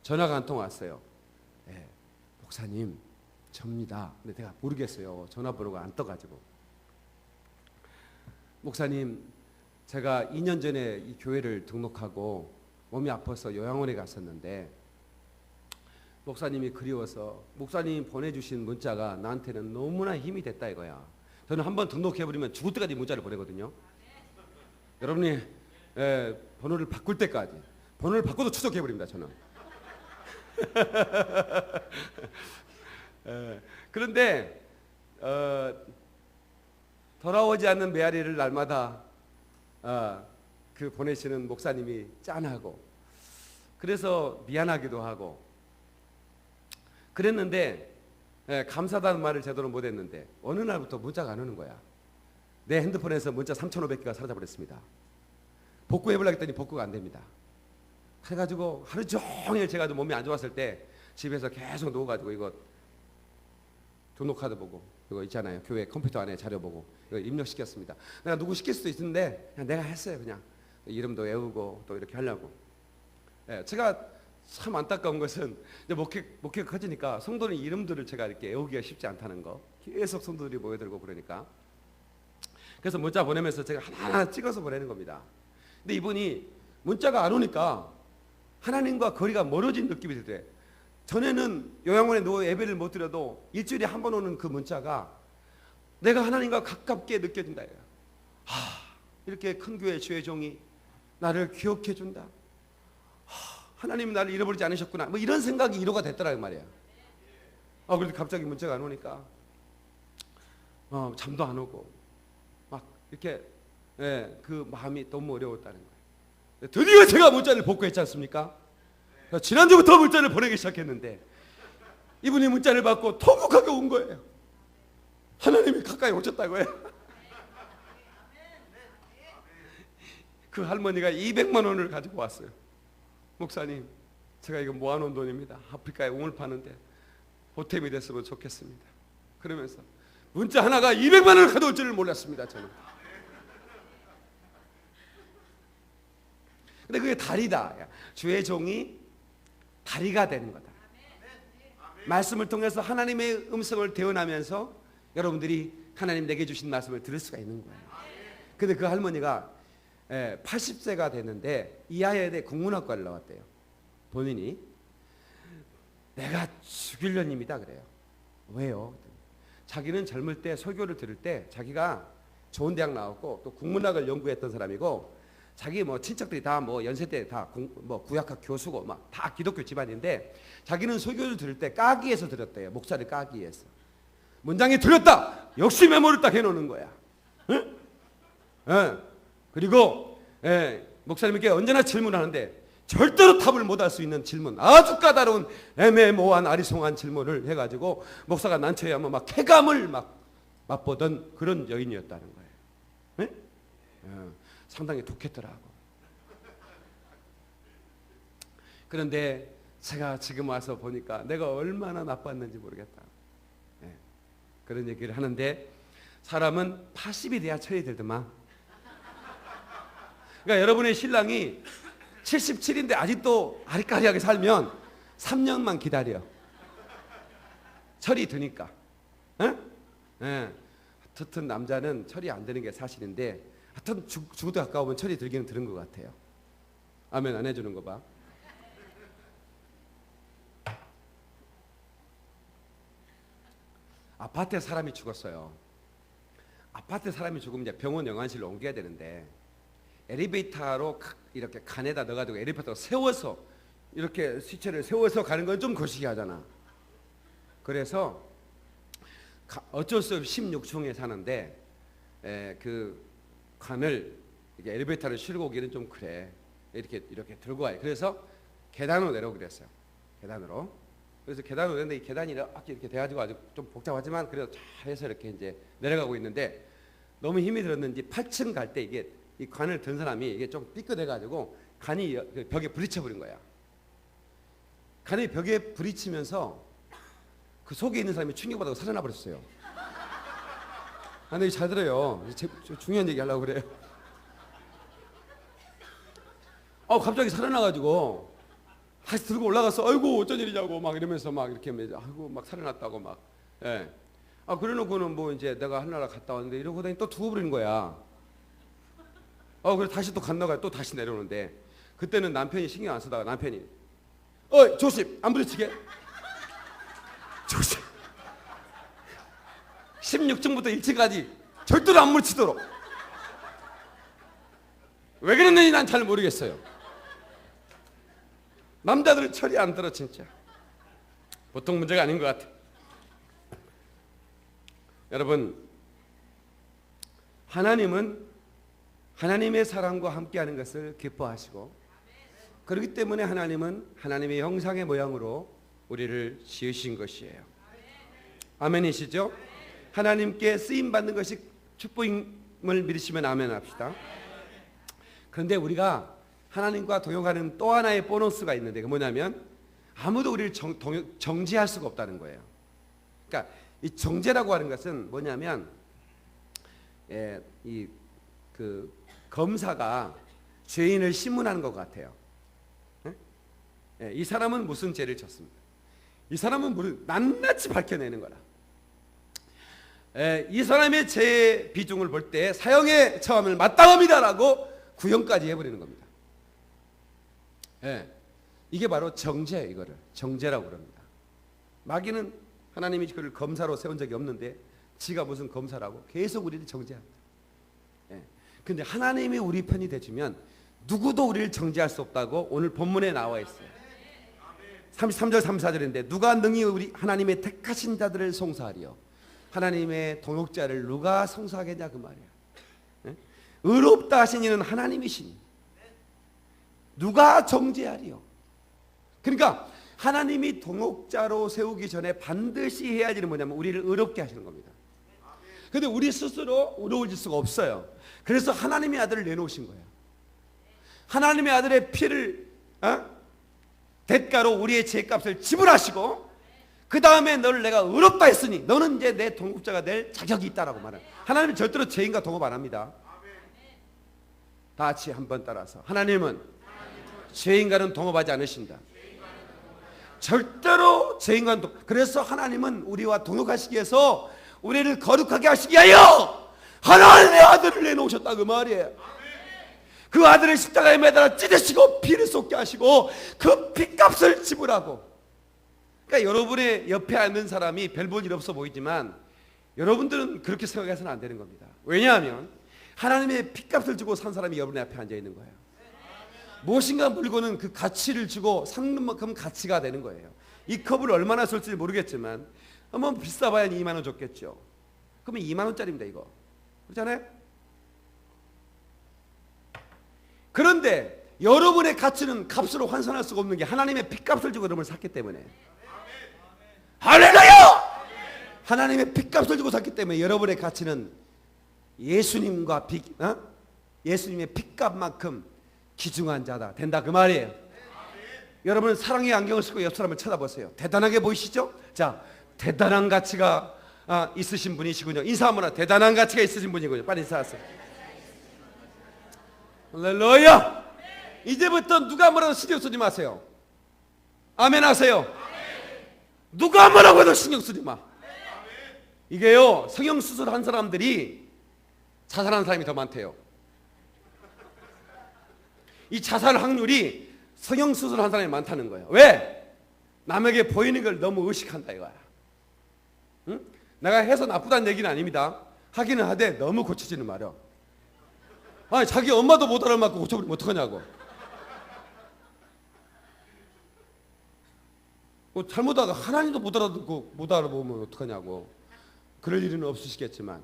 전화가 한 통 왔어요. 목사님 접니다. 근데 내가 모르겠어요. 전화번호가 안 떠가지고. 목사님 제가 2년 전에 이 교회를 등록하고 몸이 아파서 요양원에 갔었는데 목사님이 그리워서 목사님이 보내주신 문자가 나한테는 너무나 힘이 됐다 이거야. 저는 한번 등록해버리면 죽을 때까지 문자를 보내거든요. 여러분이 번호를 바꿀 때까지. 번호를 바꿔도 추적해버립니다 저는. 그런데 돌아오지 않는 메아리를 날마다 그 보내시는 목사님이 짠하고 그래서 미안하기도 하고 그랬는데 감사하다는 말을 제대로 못했는데 어느 날부터 문자가 안 오는 거야. 내 핸드폰에서 문자 3,500개가 사라져버렸습니다. 복구해보려고 했더니 복구가 안 됩니다. 그래가지고 하루 종일 제가 좀 몸이 안 좋았을 때 집에서 계속 누워가지고 이거 등록카드 보고 이거 있잖아요. 교회 컴퓨터 안에 자료 보고 이거 입력시켰습니다. 내가 누구 시킬 수도 있는데 그냥 내가 했어요. 그냥 이름도 외우고 또 이렇게 하려고. 제가 참 안타까운 것은 이제 목회가 커지니까 성도는 이름들을 제가 이렇게 외우기가 쉽지 않다는 거. 계속 성도들이 모여들고 그러니까. 그래서 문자 보내면서 제가 하나하나 찍어서 보내는 겁니다. 근데 이분이 문자가 안 오니까 하나님과 거리가 멀어진 느낌이 들대. 전에는 요양원에 누워 예배를 못 드려도 일주일에 한 번 오는 그 문자가 내가 하나님과 가깝게 느껴진다. 이렇게 큰 교회 주의 종이 나를 기억해 준다. 하나님이 나를 잃어버리지 않으셨구나. 뭐 이런 생각이 위로가 됐더라 말이야. 그래도 갑자기 문자가 안 오니까 잠도 안 오고 막 이렇게 그 마음이 너무 어려웠다는 거예요. 드디어 제가 문자를 복구했지 않습니까? 지난주부터 문자를 보내기 시작했는데 이분이 문자를 받고 통곡하게 온 거예요. 하나님이 가까이 오셨다고요. 그 할머니가 200만 원을 가지고 왔어요. 목사님, 제가 이거 모아놓은 돈입니다. 아프리카에 옹을 파는데 보탬이 됐으면 좋겠습니다. 그러면서 문자 하나가 200만 원을 가져올 줄을 몰랐습니다. 저는. 근데 그게 다리다. 주의 종이 다리가 되는 거다. 말씀을 통해서 하나님의 음성을 대언하면서 여러분들이 하나님 내게 주신 말씀을 들을 수가 있는 거예요. 근데 그 할머니가 80세가 됐는데 이화여대 국문학과를 나왔대요. 본인이. 내가 죽일 년입니다 그래요. 왜요? 자기는 젊을 때 설교를 들을 때 자기가 좋은 대학 나왔고 또 국문학을 연구했던 사람이고 자기 뭐 친척들이 다 뭐 연세 때 다 뭐 구약학 교수고 막 다 기독교 집안인데 자기는 설교를 들을 때 까기에서 들었대요. 목사를 까기에서. 문장이 들렸다. 역시 메모를 딱 해놓는 거야. 응? 예. 그리고 목사님께 언제나 질문하는데 절대로 답을 못할 수 있는 질문, 아주 까다로운 애매모호한 아리송한 질문을 해가지고 목사가 난처해 하면 막 쾌감을 막 맛보던 그런 여인이었다는 거예요. 네? 상당히 독했더라고. 그런데 제가 지금 와서 보니까 내가 얼마나 나빴는지 모르겠다. 네. 그런 얘기를 하는데 사람은 80이 돼야 철이 들더만. 그러니까 여러분의 신랑이 77인데 아직도 아리까리하게 살면 3년만 기다려. 철이 드니까. 하여튼 남자는 철이 안 드는 게 사실인데 하여튼 죽어도 가까우면 철이 들기는 들은 것 같아요. 아멘 안 해주는 거 봐. 아파트에 사람이 죽었어요. 아파트에 사람이 죽으면 이제 병원 영안실로 옮겨야 되는데 엘리베이터로 이렇게 칸에다 넣어가지고 엘리베이터로 세워서 이렇게 시체를 세워서 가는 건 좀 거시기하잖아. 그래서 어쩔 수 없이 16층에 사는데 그 칸을 이렇게 엘리베이터를 실고 오기는 좀 그래. 이렇게 들고 와요. 그래서 계단으로 내려오기로 했어요. 계단으로. 그래서 계단으로 내렸는데 이 계단이 이렇게 돼가지고 아주 좀 복잡하지만 그래도 잘해서 이렇게 이제 내려가고 있는데 너무 힘이 들었는지 8층 갈 때 이게 이 관을 든 사람이 이게 좀 삐끗해가지고 간이 벽에 부딪혀버린 거야. 간이 벽에 부딪히면서 그 속에 있는 사람이 충격받아서 살아나 버렸어요. 근데 잘 들어요. 중요한 얘기 하려고 그래요. 갑자기 살아나가지고 다시 들고 올라가서 아이고 어쩐 일이냐고 막 이러면서 막 이렇게 아이고 막 살아났다고 막. 예. 그래놓고는 뭐 이제 내가 하늘나라 갔다 왔는데 이러고 다니 또 죽어버린 거야. 그래 다시 또 건너가 또 다시 내려오는데 그때는 남편이 신경 안 쓰다가 남편이 조심 안 부딪히게. 조심. 16층부터 1층까지 절대로 안 부딪히도록. 왜 그랬는지 난 잘 모르겠어요. 남자들은 철이 안 들어 진짜. 보통 문제가 아닌 것 같아. 여러분, 하나님은 하나님의 사랑과 함께하는 것을 기뻐하시고 그렇기 때문에 하나님은 하나님의 형상의 모양으로 우리를 지으신 것이에요. 아멘이시죠? 하나님께 쓰임받는 것이 축복임을 믿으시면 아멘 합시다. 그런데 우리가 하나님과 동역하는 또 하나의 보너스가 있는데 그게 뭐냐면 아무도 우리를 정죄할 수가 없다는 거예요. 그러니까 이 정죄라고 하는 것은 뭐냐면 그 검사가 죄인을 신문하는 것 같아요. 이 사람은 무슨 죄를 졌습니다. 이 사람은 낱낱이 밝혀내는 거라. 이 사람의 죄 비중을 볼 때 사형에 처함을 마땅합니다라고 구형까지 해버리는 겁니다. 이게 바로 정죄, 이거를 정죄라고 그럽니다. 마귀는 하나님이 그를 검사로 세운 적이 없는데 지가 무슨 검사라고 계속 우리를 정죄합니다. 근데 하나님이 우리 편이 되주면 누구도 우리를 정죄할 수 없다고 오늘 본문에 나와 있어요. 33절 34절인데 누가 능히 우리 하나님의 택하신 자들을 송사하리요 하나님의 동역자를 누가 송사하겠냐 그 말이야. 의롭다 하신 이는 하나님이시니 누가 정죄하리요. 그러니까 하나님이 동역자로 세우기 전에 반드시 해야 할 일은 뭐냐면 우리를 의롭게 하시는 겁니다. 그런데 우리 스스로 의로워질 수가 없어요. 그래서 하나님의 아들을 내놓으신 거예요. 하나님의 아들의 피를 대가로 우리의 죄값을 지불하시고 그 다음에 너를 내가 의롭다 했으니 너는 이제 내 동역자가 될 자격이 있다라고 말해요. 하나님은 절대로 죄인과 동업 안 합니다. 다 같이 한번 따라서 하나님은 죄인과는 동업하지 않으신다. 절대로 죄인과는 그래서 하나님은 우리와 동역하시기 위해서 우리를 거룩하게 하시기 위하여 하나님의 아들을 내놓으셨다 그 말이에요. 그 아들을 십자가에 매달아 찢으시고 피를 쏟게 하시고 그 피값을 지불하고. 그러니까 여러분의 옆에 앉는 사람이 별 볼 일 없어 보이지만 여러분들은 그렇게 생각해서는 안 되는 겁니다. 왜냐하면 하나님의 피값을 주고 산 사람이 여러분의 앞에 앉아 있는 거예요. 무엇인가 물건은 그 가치를 주고 산 만큼 가치가 되는 거예요. 이 컵을 얼마나 쓸지 모르겠지만 한번 비싸봐야 2만 원 줬겠죠. 그러면 2만 원짜리입니다 이거. 그렇잖아요? 그런데 여러분의 가치는 값으로 환산할 수가 없는 게 하나님의 피값을 주고 여러분을 샀기 때문에. 할렐루야! 하나님의 피값을 주고 샀기 때문에 여러분의 가치는 예수님과 예수님의 피값만큼 귀중한 자다 된다 그 말이에요. 여러분 사랑의 안경을 쓰고 옆 사람을 쳐다보세요. 대단하게 보이시죠? 자, 대단한 가치가 있으신 분이시군요. 인사 한번 하세요. 대단한 가치가 있으신 분이군요. 빨리 인사하세요. 할렐루야! 이제부터 누가 뭐라도 신경 쓰지 마세요. 아멘 하세요. 누가 뭐라고 해도 신경 쓰지 마. 이게요, 성형수술 한 사람들이 자살하는 사람이 더 많대요. 이 자살 확률이 성형수술 한 사람이 많다는 거예요. 왜? 남에게 보이는 걸 너무 의식한다 이거야. 응? 내가 해서 나쁘다는 얘기는 아닙니다. 하기는 하되 너무 고쳐지는 말이야. 아니 자기 엄마도 못 알아맞고 고쳐버리면 어떡하냐고. 뭐 잘못하다가 하나님도 못 알아듣고 못 알아보면 어떡하냐고. 그럴 일은 없으시겠지만,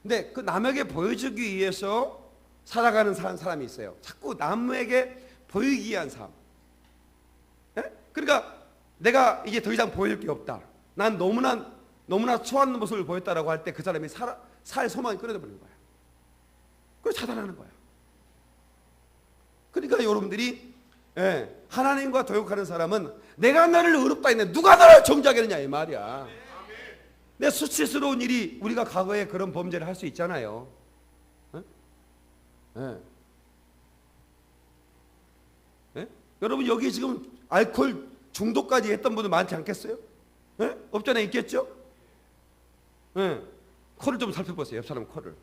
근데 그 남에게 보여주기 위해서 살아가는 사람이 있어요. 자꾸 남에게 보이기 위한 삶. 예? 그러니까 내가 이제 더 이상 보일 게 없다. 난 너무나 초라한 모습을 보였다라고 할 때 그 사람이 살 소망이 끊어져 버리는 거야. 그래서 차단하는 거야. 그러니까 여러분들이 하나님과 도역하는 사람은 내가 너를 의롭다 했네. 누가 너를 정죄하겠느냐 이 말이야. 내 수치스러운 일이 우리가 과거에 그런 범죄를 할 수 있잖아요. 여러분 여기 지금 알코올 중독까지 했던 분들 많지 않겠어요? 없잖아요. 있겠죠? 코를 좀 살펴보세요. 옆 사람 코를.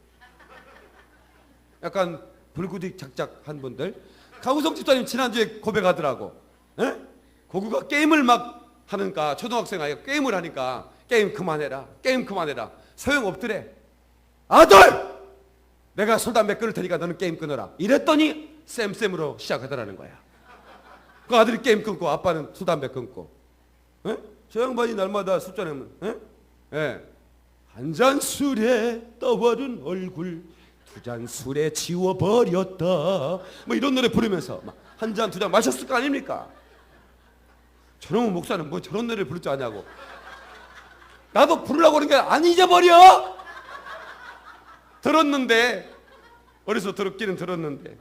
약간 불구딕 작작한 분들. 강우성 집사님 지난주에 고백하더라고. 고구가 게임을 막 하니까 초등학생 아이가 게임을 하니까 게임 그만해라. 게임 그만해라. 소용없더래. 아들! 내가 술 담배 끊을 테니까 너는 게임 끊어라. 이랬더니 쌤으로 시작하더라는 거야. 그 아들이 게임 끊고 아빠는 술 담배 끊고. 저 양반이 날마다 술잔하면 한 잔 술에 떠오른 얼굴 두 잔 술에 지워버렸다 뭐 이런 노래 부르면서 한 잔 두 잔 마셨을 거 아닙니까? 저놈의 목사는 뭐 저런 노래를 부를 줄 아냐고. 나도 부르려고 그런 게 안 잊어버려. 들었는데 어디서 들었기는 들었는데.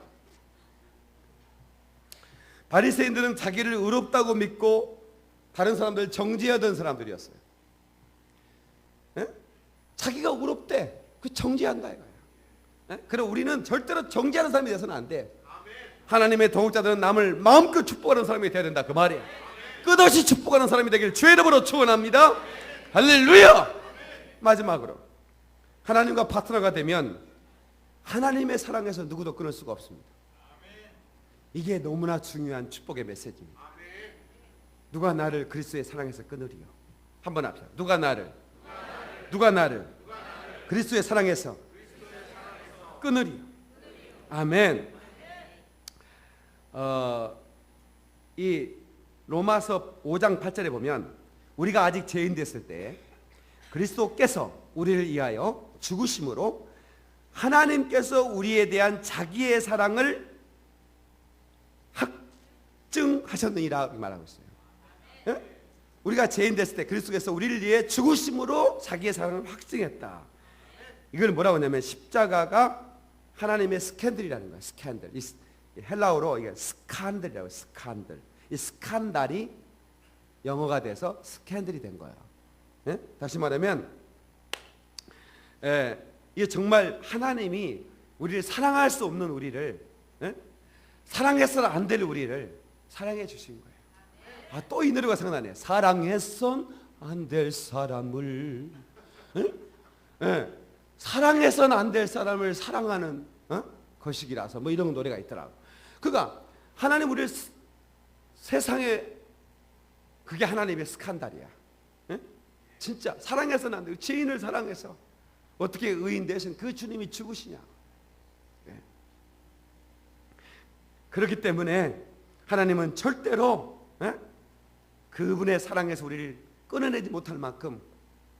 바리새인들은 자기를 의롭다고 믿고 다른 사람들을 정죄하던 사람들이었어요. 자기가 의롭대. 그 정죄한다 이거야. 그럼 우리는 절대로 정죄하는 사람이 되어서는 안 돼. 하나님의 도역자들은 남을 마음껏 축복하는 사람이 되어야 된다 그 말이에요. 끝없이 축복하는 사람이 되길 주의 이름으로 축원합니다. 할렐루야. 마지막으로 하나님과 파트너가 되면 하나님의 사랑에서 누구도 끊을 수가 없습니다. 이게 너무나 중요한 축복의 메시지입니다. 누가 나를 그리스도의 사랑에서 끊으리요? 한번 합시다. 누가 나를 그리스도의 사랑에서 끊으리요? 아멘. 이 로마서 5장 8절에 보면 우리가 아직 죄인 됐을 때 그리스도께서 우리를 위하여 죽으심으로 하나님께서 우리에 대한 자기의 사랑을 확증하셨느니라 말하고 있어요. 우리가 죄인 됐을 때 그리스도께서 우리를 위해 죽으심으로 자기의 사랑을 확증했다. 이걸 뭐라고 하냐면 십자가가 하나님의 스캔들이라는 거예요. 스캔들. 이 헬라어로 이게 스칸들이라고 해요. 스칸들. 이 스칸달이 영어가 돼서 스캔들이 된 거예요. 다시 말하면 이게 정말 하나님이 우리를 사랑할 수 없는 우리를 사랑해서는 안 될 우리를 사랑해 주신 거예요. 또 이 노래가 생각나네. 사랑해선 안 될 사람을 사랑해선 안 될 사람을 사랑하는 거시기라서 뭐 이런 노래가 있더라고. 그러니까 하나님 우리를 세상에 그게 하나님의 스칸달이야. 예? 진짜 사랑해서는 안 돼요. 죄인을 사랑해서 어떻게 의인 대신 그 주님이 죽으시냐. 예. 그렇기 때문에 하나님은 절대로 그분의 사랑에서 우리를 끊어내지 못할 만큼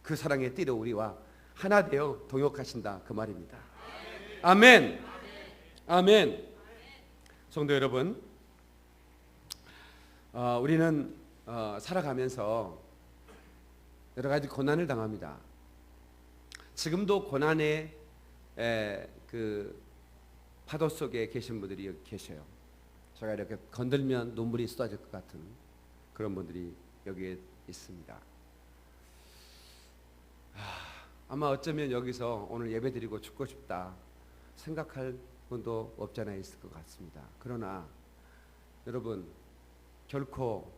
그 사랑의 띠로 우리와 하나 되어 동역하신다 그 말입니다. 아멘. 아멘. 성도 여러분, 우리는 살아가면서 여러 가지 고난을 당합니다. 지금도 고난의 그 파도 속에 계신 분들이 여기 계셔요. 제가 이렇게 건들면 눈물이 쏟아질 것 같은 그런 분들이 여기에 있습니다. 아마 어쩌면 여기서 오늘 예배드리고 죽고 싶다 생각할 분도 없지 않아 있을 것 같습니다. 그러나 여러분, 결코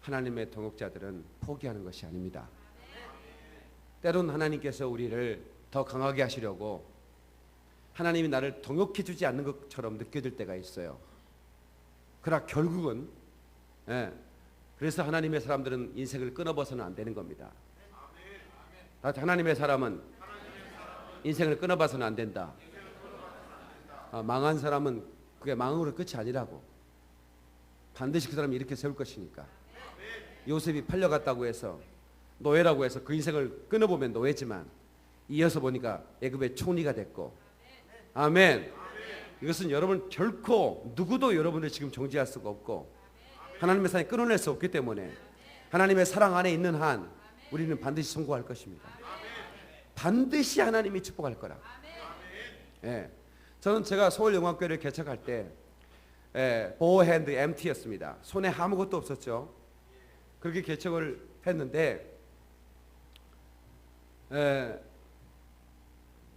하나님의 동역자들은 포기하는 것이 아닙니다. 때론 하나님께서 우리를 더 강하게 하시려고 하나님이 나를 동역해 주지 않는 것처럼 느껴질 때가 있어요. 그러나 결국은 그래서 하나님의 사람들은 인생을 끊어버서는 안 되는 겁니다. 하나님의 사람은 인생을 끊어봐서는 안 된다. 망한 사람은 그게 망으로 끝이 아니라고. 반드시 그 사람이 이렇게 세울 것이니까. 요셉이 팔려갔다고 해서 노예라고 해서 그 인생을 끊어보면 노예지만 이어서 보니까 애굽의 총리가 됐고. 아멘. 이것은 여러분 결코 누구도 여러분을 지금 정지할 수가 없고 하나님의 사랑이 끊어낼 수 없기 때문에 하나님의 사랑 안에 있는 한 우리는 반드시 성공할 것입니다. 반드시 하나님이 축복할 거라. 예. 저는 제가 서울영광교회를 개척할 때 보어핸드 MT였습니다. 손에 아무것도 없었죠. 그렇게 개척을 했는데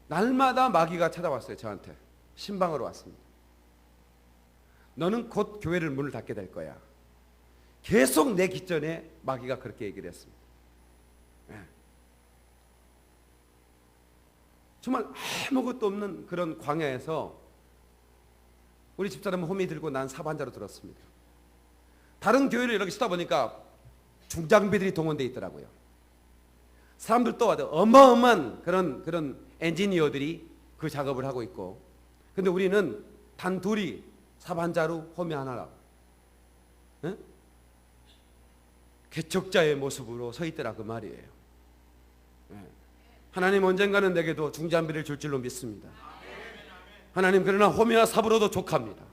날마다 마귀가 찾아왔어요. 저한테 신방으로 왔습니다. 너는 곧 교회를 문을 닫게 될 거야. 계속 내 기전에 마귀가 그렇게 얘기를 했습니다. 정말 아무것도 없는 그런 광야에서 우리 집사람은 호미 들고 난 사반자로 들었습니다. 다른 교회를 이렇게 쓰다 보니까 중장비들이 동원되어 있더라고요. 사람들 또 와도 어마어마한 그런 엔지니어들이 그 작업을 하고 있고, 근데 우리는 단 둘이 사반자루 호미 하나라고 개척자의 모습으로 서 있더라 그 말이에요. 하나님 언젠가는 내게도 중장비를 줄 줄로 믿습니다. 하나님 그러나 호미와 삽으로도 족합니다.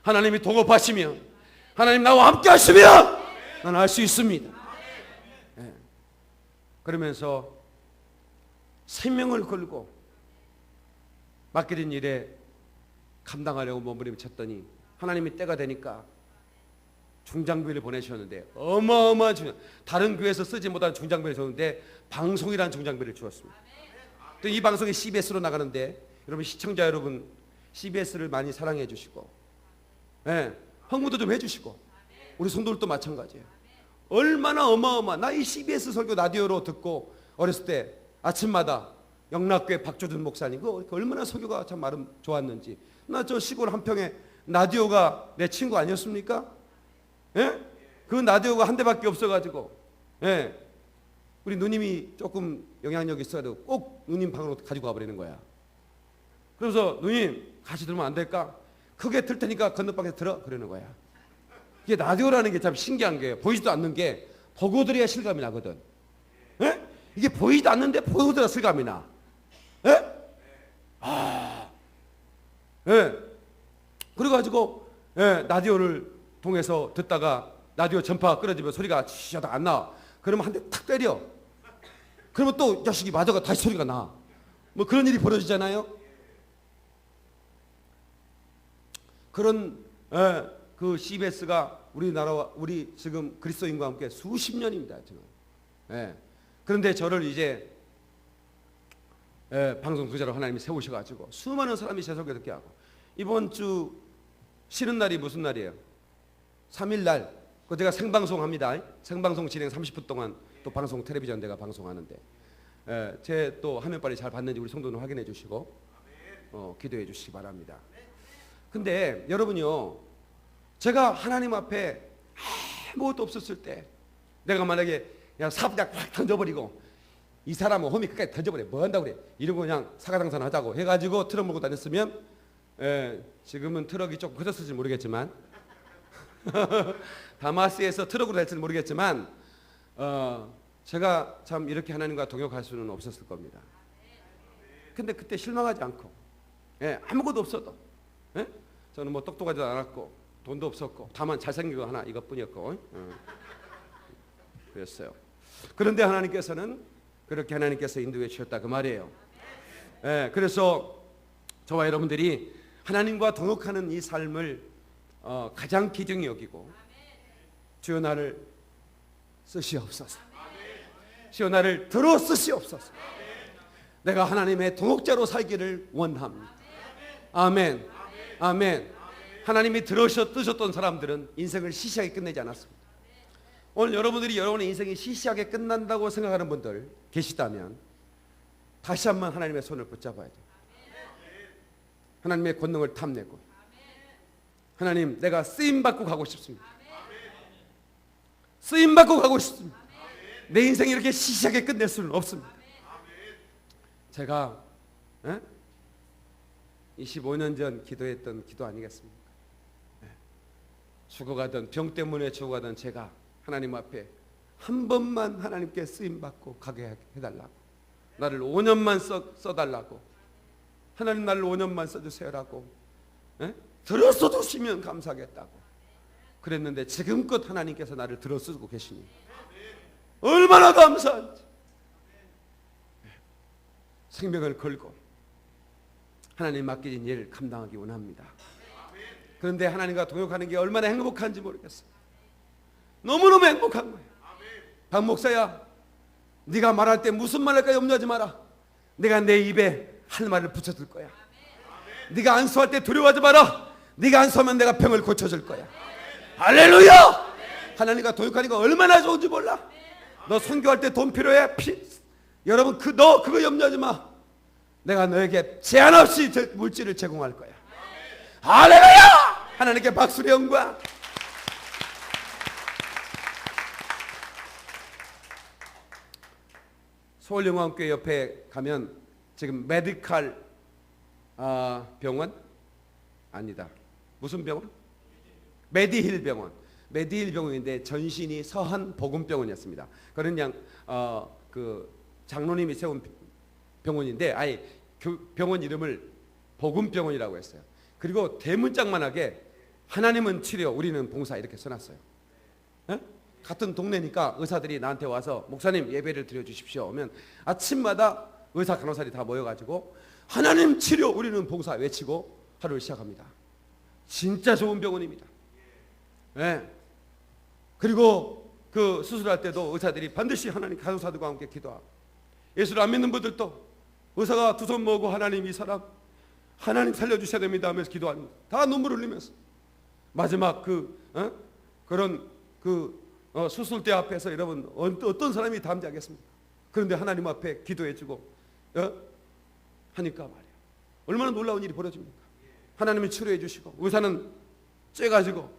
하나님이 동업하시면 하나님 나와 함께 하시면 나는 알 수 있습니다. 그러면서 생명을 걸고 맡겨진 일에 감당하려고 몸부림쳤더니 하나님이 때가 되니까 중장비를 보내주셨는데 어마어마한 다른 교회에서 쓰지 못한 중장비를 줬는데 방송이라는 중장비를 주었습니다. 또 이 방송이 CBS로 나가는데 여러분 시청자 여러분 CBS를 많이 사랑해 주시고 헌금도 좀 해주시고 우리 성도들도 마찬가지예요. 얼마나 어마어마. 나 이 CBS 설교 라디오로 듣고 어렸을 때 아침마다 영락교회 박조준 목사님 그 얼마나 설교가 참 말은 좋았는지. 나 저 시골 한평에 라디오가 내 친구 아니었습니까? 그 라디오가 한 대밖에 없어가지고 우리 누님이 조금 영향력이 있어도 꼭 누님 방으로 가지고 와버리는 거야. 그래서 누님 같이 들으면 안 될까? 크게 틀 테니까 건너방에서 들어 그러는 거야. 이게 라디오라는 게 참 신기한 게 보이지도 않는 게 보고 들어야 실감이 나거든. 이게 보이지도 않는데 보고 들어야 실감이 나. 그래가지고 라디오를 통해서 듣다가 라디오 전파가 끊어지면 소리가 치셔도 안 나와. 그러면 한 대 탁 때려. 그러면 또 자식이 맞아가 다시 소리가 나. 뭐 그런 일이 벌어지잖아요. 그런 그 CBS가 우리나라와 우리 지금 그리스도인과 함께 수십 년입니다. 지금. 그런데 저를 이제 방송 부자로 하나님이 세우셔가지고 수많은 사람이 제 설교 듣게 하고 이번 주 쉬는 날이 무슨 날이에요? 3일날 그 제가 생방송 합니다. 생방송 진행 30분 동안 또 방송 텔레비전 내가 방송하는데 제 또 화면빨이 잘 봤는지 우리 성도는 확인해 주시고 기도해 주시기 바랍니다. 근데 여러분요, 제가 하나님 앞에 아무것도 없었을 때 내가 만약에 그냥 사부작 확 던져버리고 이 사람은 홈이 끝까지 던져버려 뭐 한다고 그래 이러고 그냥 사가당산 하자고 해가지고 트럭 몰고 다녔으면 지금은 트럭이 조금 커졌을지 모르겠지만 다마스에서 트럭으로 될지는 모르겠지만 제가 참 이렇게 하나님과 동역할 수는 없었을 겁니다. 근데 그때 실망하지 않고 아무것도 없어도 저는 뭐 똑똑하지도 않았고 돈도 없었고 다만 잘생기고 하나 이것뿐이었고 그랬어요. 그런데 하나님께서는 그렇게 하나님께서 인도해 주셨다 그 말이에요. 그래서 저와 여러분들이 하나님과 동역하는 이 삶을 가장 귀중히 여기고 주여 나를 쓰시옵소서. 주여 나를 들어 쓰시옵소서. 내가 하나님의 동역자로 살기를 원합니다. 아멘. 아멘. 하나님이 뜨셨던 사람들은 인생을 시시하게 끝내지 않았습니다. 오늘 여러분들이 여러분의 인생이 시시하게 끝난다고 생각하는 분들 계시다면 다시 한번 하나님의 손을 붙잡아야 돼요. 하나님의 권능을 탐내고 하나님 내가 쓰임받고 가고 싶습니다. 쓰임받고 가고 싶습니다. 내 인생이 이렇게 시시하게 끝낼 수는 없습니다. 제가 25년 전 기도했던 기도 아니겠습니까? 죽어가던 병 때문에 죽어가던 제가 하나님 앞에 한 번만 하나님께 쓰임받고 가게 해달라고, 나를 5년만 써달라고, 하나님 나를 5년만 써주세요라고 들어서 주시면 감사하겠다고 그랬는데 지금껏 하나님께서 나를 들어쓰고 계시니 얼마나 감사한지 생명을 걸고 하나님 맡겨진 일을 감당하기 원합니다. 그런데 하나님과 동역하는 게 얼마나 행복한지 모르겠어요. 너무너무 행복한 거예요. 박 목사야, 네가 말할 때 무슨 말 할까 염려하지 마라. 내가 내 입에 할 말을 붙여줄 거야. 네가 안수할 때 두려워하지 마라. 네가 안수하면 내가 병을 고쳐줄 거야. 할렐루야. 하나님과 동역하니까 얼마나 좋은지 몰라. 너 선교할 때 돈 필요해? 여러분 너 그거 염려하지 마. 내가 너에게 제한 없이 물질을 제공할 거야. 할렐루야. 하나님께 박수의 영광. 서울영광교회 옆에 가면 지금 메디칼 병원? 아니다. 무슨 병원? 메디힐 병원. 메디힐 병원인데 전신이 서한 복음병원이었습니다. 그런 그냥 그 장로님이 세운 병원인데 아예 병원 이름을 복음병원이라고 했어요. 그리고 대문짝만하게 하나님은 치료, 우리는 봉사 이렇게 써놨어요. 같은 동네니까 의사들이 나한테 와서 목사님 예배를 드려주십시오 하면 아침마다 의사 간호사들이 다 모여가지고 하나님 치료, 우리는 봉사 외치고 하루를 시작합니다. 진짜 좋은 병원입니다. 그리고 그 수술할 때도 의사들이 반드시 하나님 간호사들과 함께 기도하고, 예수를 안 믿는 분들도 의사가 두 손 모으고 하나님 이 사람 하나님 살려주셔야 됩니다 하면서 기도합니다. 다 눈물을 흘리면서 마지막 그런 수술대 앞에서 여러분 어떤 사람이 담대하겠습니까? 그런데 하나님 앞에 기도해주고 하니까 말이야 얼마나 놀라운 일이 벌어집니까? 하나님이 치료해 주시고 의사는 쬐가지고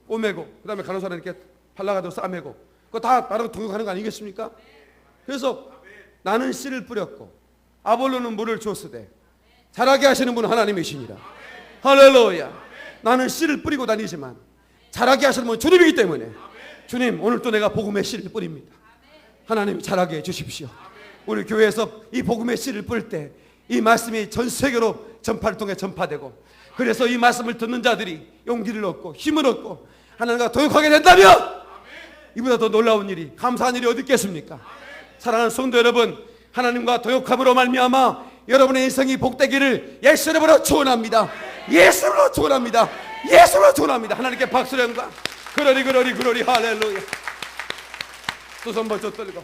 꼬매고 그 다음에 간호사는 이렇게 발라가지고 싸매고 그거 다 나랑 동역하는 거 아니겠습니까? 그래서 나는 씨를 뿌렸고 아볼로는 물을 줬으되 자라게 하시는 분은 하나님이십니다. 할렐루야. 나는 씨를 뿌리고 다니지만 자라게 하시는 분은 주님이기 때문에 주님 오늘 또 내가 복음의 씨를 뿌립니다. 하나님 자라게 해주십시오. 우리 교회에서 이 복음의 씨를 뿌릴 때 이 말씀이 전 세계로 전파를 통해 전파되고, 그래서 이 말씀을 듣는 자들이 용기를 얻고 힘을 얻고 하나님과 동역하게 된다면 이보다 더 놀라운 일이, 감사한 일이 어디 있겠습니까? 사랑하는 성도 여러분, 하나님과 동역함으로 말미암아 여러분의 인생이 복되기를 예수 이름으로 축원합니다. 예수 이름으로 축원합니다. 예수 이름으로 축원합니다. 하나님께 박수를 영광. 그러리 할렐루야. 두 손 벌쩍 들고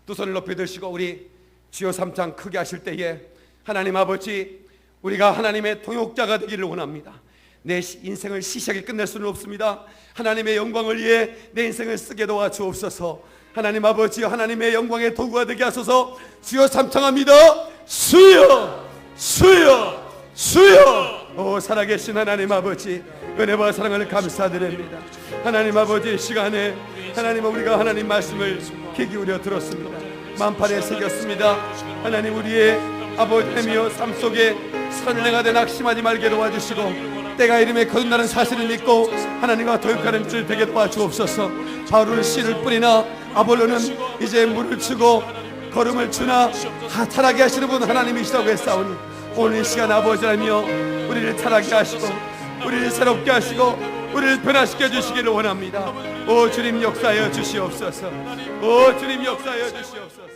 두 손을 높이 드시고 우리 주여 3창 크게 하실 때에 하나님 아버지, 우리가 하나님의 동역자가 되기를 원합니다. 내 인생을 시시하게 끝낼 수는 없습니다. 하나님의 영광을 위해 내 인생을 쓰게 도와주옵소서. 하나님 아버지, 하나님의 영광의 도구가 되게 하소서. 주여 삼창합니다. 주여, 주여, 주여. 오 살아계신 하나님 아버지, 은혜와 사랑을 감사드립니다. 하나님 아버지, 시간에 하나님 우리가 하나님 말씀을 귀 기울여 들었습니다. 만판에 새겼습니다. 하나님 우리의 아버지며 삶 속에 선행가 된 낙심하지 말게 도와주시고, 때가 이름에 거듭나는 사실을 믿고 하나님과 교육하는 줄 되게 도와주옵소서. 바울은 씨를 뿌리나 아볼로는 이제 물을 주고 걸음을 주나 타락하게 하시는 분 하나님이시라고 했사오니, 오늘 이 시간 아버지 하나님이여 우리를 타락하게 하시고 우리를 새롭게 하시고 우리를 변화시켜 주시기를 원합니다. 오 주님 역사하여 주시옵소서. 오 주님 역사하여 주시옵소서.